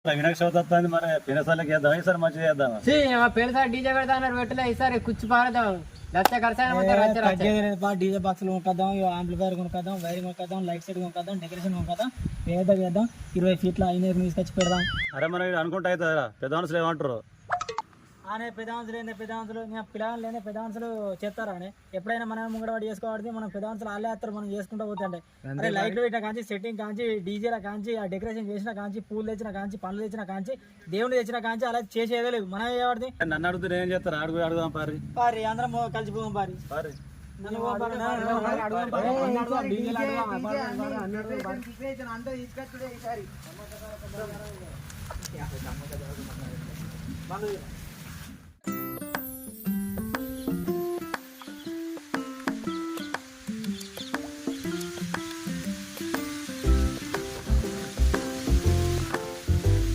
వినాయక చవితి వస్తుంది మరి పినసాలకి వేద్దాం ఈసారి మంచిగా చేద్దాం పెళ్ళసారి డీజే పెడతాను పెట్టలే ఈసారి కుచ్చి పారదాం లక్ష డీజే బాక్సులు కొనుక్కొద్దాం ఆంప్లిఫైర్ కొనుక్కొద్దాం వైరింగ్ కొనుక్కొద్దాం లైట్ సెట్ కొనుక్కొద్దాం డెకరేషన్ కొనుక్కొద్దాం పేద చేద్దాం 20 ఫీట్ల ఐనర్ తీసుకొచ్చి పెడదాం. అరే మనం అనుకుంటా అవుతుందా పెద్ద మనుషులు ఏమంటారు అనే పెదాంశులు పిల్లలు లేని పెదాంశులు చేస్తారా అని ఎప్పుడైనా మనం ముంగడవాడు చేసుకోవాలి మనం పెదాంశులు వాళ్ళే వేస్తారు మనం చేసుకుంటూ పోతుంటే అరే లైట్లు పెట్టిన కాంచి సెట్టింగ్ కాంచి డీజేల కాంచి ఆ డెకరేషన్ చేసిన కాంచి పూలు తెచ్చిన కాంచి పండ్లు తెచ్చిన కాంచి దేవుని తెచ్చిన కాంచి అలా చేసేదే లేదు మనం ఏవాడిది నన్ను అడుగుతూ ఏం చేస్తారు అడుగుదాం పారి అందరం కలిసిపోదాం పారి